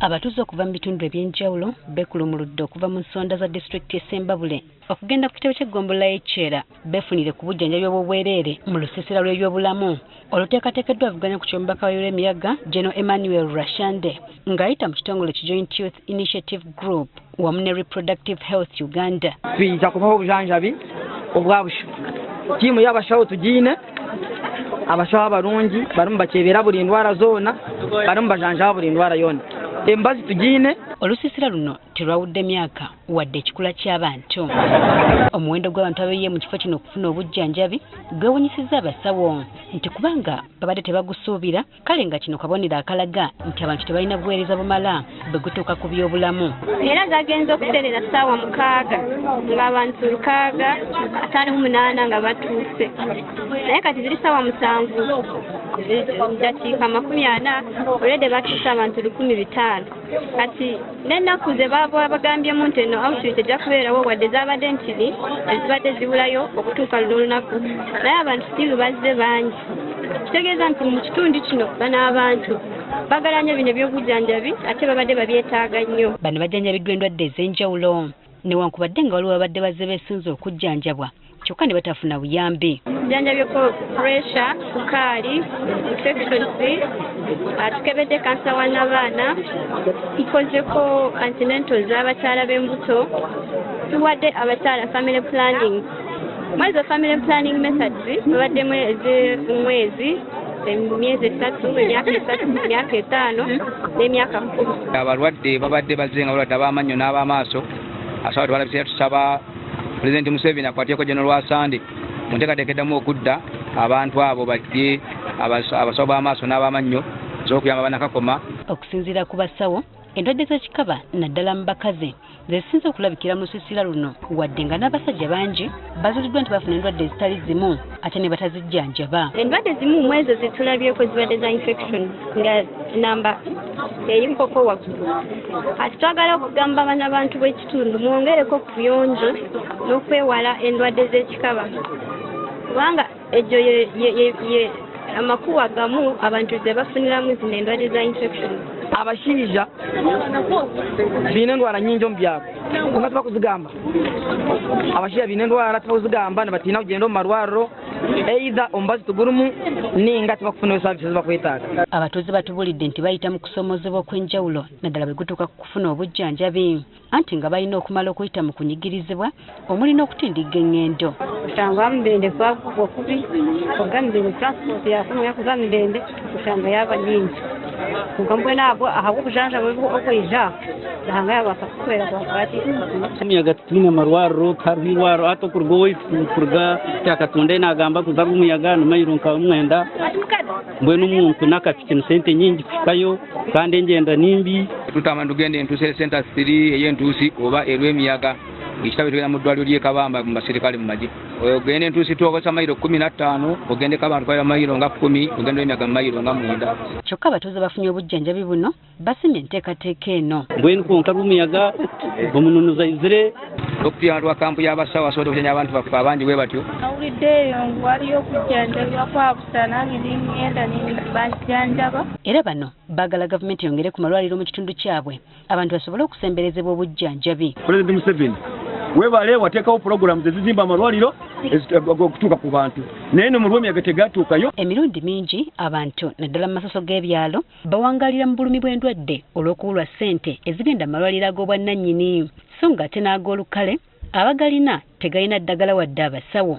Abatuuze okuva mu bitundu ebyenjawulo beekulumuludde okuva mu nsonda za disitulikiti y'Essembabule okugenda ku kitebe ky'eggombolola y'Ekyera beefunire ku bujjanjabi obw'obwereere mu lusiisira lw'ebyobulamu oluteekateekeddwa avuganya ku ky'omubaka w'emiyaga General Emmanuel Rashande ng'ayita mu kitongole ki Joint Youth Initiative Group wamu ne Reproductive Health Uganda. Tuyinza kubaho obujanjabi obwabusha tiimu y'abashawo tugiine abashawo abarungi barimu bakyebera buli ndwara zoona barimu bajanjaba buli ndwara yoona embazi tugiine. Olusiisira luno terwawudde myaka wadde ekikula ky'abantu. Omuwendo gw'abantu abayiye mu kifo kino okufuna obujjanjabi gwewunyisizza abasawo nti kubanga babadde tebagusuubira kale nga kino kabonero akalaga nti abantu tebalina buweereza bumala bwe gutuuka ku byobulamu. Era gagenze okuterera ssaawa 6 ng'abantu 658 nga batuuse naye kati ziri ssaawa 7 dakiika 40 olwedde batuuse abantu 1500 kati n'ennaku ze bagambyemu nti eno outreach ejja kubeerawo wadde zaabadde ntiri ezibadde zibulayo okutuuka luno olunaku naye abantu still bazze bangi kitegeeza nti mu kitundu kino bano abantu bagala nnyo bino ebyobujjanjabi ate babadde babyetaaga nnyo. Bano bajjanjabiddwa endwadde ez'enjawulo newankubadde nga waliwo babadde bazze beesunze okujjanjabwa kyokka ne batafuna buyambi. Jjanjabyeko pressure, sukaali, infections, tukebedde kansa w'abaana, tukozeko antenatal z'abakyala b'embuto, tuwadde abakyala family planning. Mwezo family planning methods babaddemu ez'omwezi emyezi 3, emyaka 3, emyaka 5 n'emyaka 10. Abalwadde babadde bazze nga balwadde ab'amannyo n'ab'amaaso asobola tubalabisira tusaba Pulezidenti Museveni akwateko General Rwasande mu nteekateeka eddamu okudda abantu abo bajje abasawo b'amaaso n'ab'amannyo z'okuyamba bannakakoma. Okusinziira ku basawo endwadde z'ekikaba naddala mu bakazi zezisinze okulabikira mu lusiisira luno wadde nga n'abasajja bangi bazuuliddwa nti bafuna endwadde ezitali zimu ate ne batazijjanjaba. Endwadde zimu mu ezo zitulabyeko zibadde za infection nga namba eyimukoko waggulu. Kati twagala okugamba bannabantu b'ekitundu mwongereko ku buyonjo n'okwewala endwadde z'ekikaba kubanga egyo ye amakuwa gamu abantu ze bafuniramu zino endwadde za infection. Abashiija biine endwara nyingi omu byabo nga tubakuzigamba abashiija biine endwara tubakuzigamba nibatiina kugenda omu marwariro either omubazi tugurumu ninga tibakufuna services bakwetaaga. Abatuuze batubulidde nti bayita mu kusoomoozebwa okw'enjawulo naddala bwe gutuuka ku kufuna obujjanjabi anti nga balina okumala okuyita mu kunyigirizibwa omuli n'okutindiga eng'endo. Kusanga Mirembe kwakubwa kubi kuga Mirembe transport yafunwa yakuza Mirembe kusanga yaba nyingi kugambwe nabwo ahabwo obujanjabi obwija nanga yabakakukwera kwakati omuyaga tuine amarwariro hariho irwariro ate okuruga owaitu kuruga kyakatonda nagamba kuzaga omuyaga nimayiro nka 9 mbwenu omuntu n'akapiki sente nyingi kufikayo kandi engenda nimbi. Tutama tugende entuuse center 3 ey'entuusi oba erw'emiyaga ekitabo tugenda mu ddwaliro ly'e Kabamba mu baserikale mu magi ogende entuusi tukozesa mayiro 15 ogende Kabamba twalira mayiro nga 10 ogende emiyaga mayiro nga 9. Kyokka abatuuze bafunye obujjanjabi buno basimye enteekateeka eno. Mbwenu konka rw'omuyaga omununuza izire okutuyamba lwa kampu y'abasawo asobola okujanja abantu baffe abangi bwe batyo. Nawuliddeeyo waliyo okujjanjabwa kwa busana ngenda bajjanjaba. Era bano baagala gavumenti yongere ku malwaliro mu kitundu kyabwe abantu basobole okusemberezebwa obujjanjabi. Pulezidenti Museveni webale wateekawo pulogulaamu zezizimba amalwaliro okutuuka ku bantu naye no mu lw'emiyaga tegatuukayo. Emirundi mingi abantu naddala mu masoso g'ebyalo bawangalira mu bulumi bw'endwadde olw'okubulwa ssente ezigenda amalwaliro ag'obwannannyini so nga ate n'ag'olukale abagalina tegalina ddagala wadde abasawo.